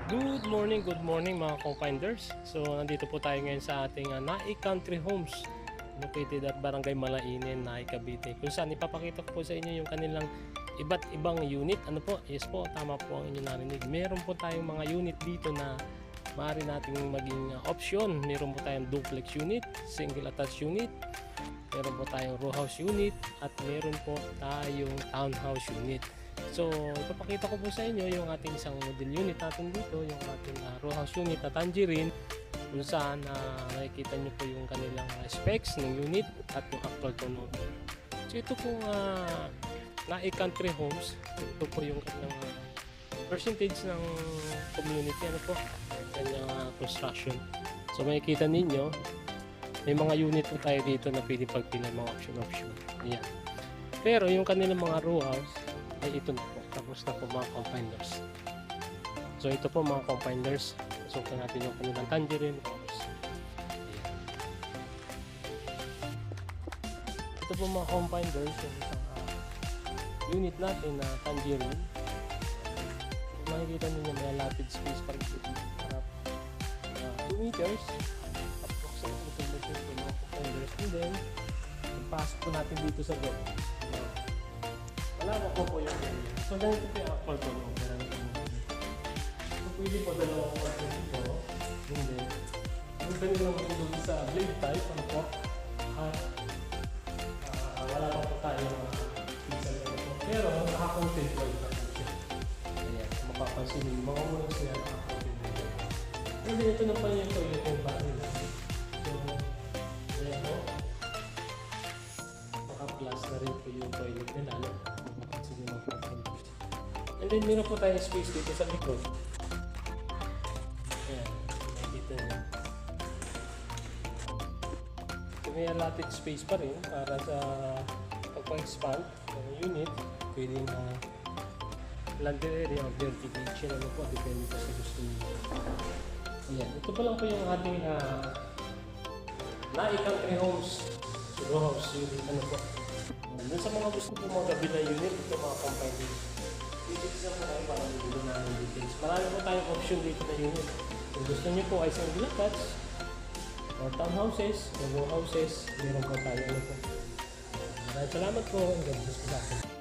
Good morning mga co-finders. So nandito po tayo ngayon sa ating Nai Country Homes located at Barangay Malainen, Nai, Cavite. Kung saan ipapakita ko po sa inyo yung kanilang iba't ibang unit. Ano po? Yes po, tama po ang inyong narinig. Meron po tayong mga unit dito na maaari nating maging option. Meron po tayong duplex unit, single attached unit, meron po tayong row house unit, at meron po tayong townhouse unit. So, ipapakita ko po sa inyo yung ating isang model unit natin dito, yung ating row house unit na Tangerine, kung saan nakikita nyo po yung kanilang specs ng unit at yung actual turnover. So, ito pong Nai Country Homes, ito po yung kanilang percentage ng community, ano po, kanyang construction. So, makikita ninyo, may mga unit po tayo dito na pwede pagpila mga option. Ayan. Pero yung kanilang mga row house, ay ito na po. Tapos na po mga co-finders. So ito po mga co-finders. Susukin natin yung kanilang Tangerine house. Ayan. Ito po mga co-finders, yung isang unit natin na Tangerine. Makikita ninyo may allotted space para ito. 2 meters. Approximately 2 meters po mga co-finders. And then, pasok po natin dito sa loob. Malawak po yung area. So, ganito po yung actual turnover. So, pwede po dalawang kwarto dito. Hindi. Yung kanilang window sa blade type, ano po? At wala pa po tayo pizza nito po. Pero, nakakontent po yung siya. Ayan, mapapansin yung mga walls niya nakakontent nito. And then, ito na pa yung toilet yung back nila. So, ayan po. Naka-plus na rin po yung toilet nila. And then meron po tayong space dito sa likod. Ayan, dito nyo. So may allotted space pa rin para sa pagpa-expand ng unit. Pwedeng laundry area or dirty kitchen, ano po, depende po sa gusto nyo. Ayan, ito pa lang po yung ating Nai Country Homes row house unit, ano po. Doon sa mga gusto po mga gabi na unit, ito mga company. Dito sa mga para bibili namin details. Marami po tayong option dito na unit. Kung gusto niyo po ay single attached or townhouses or row houses, meron po tayo. Maraming salamat po. God bless po sa atin.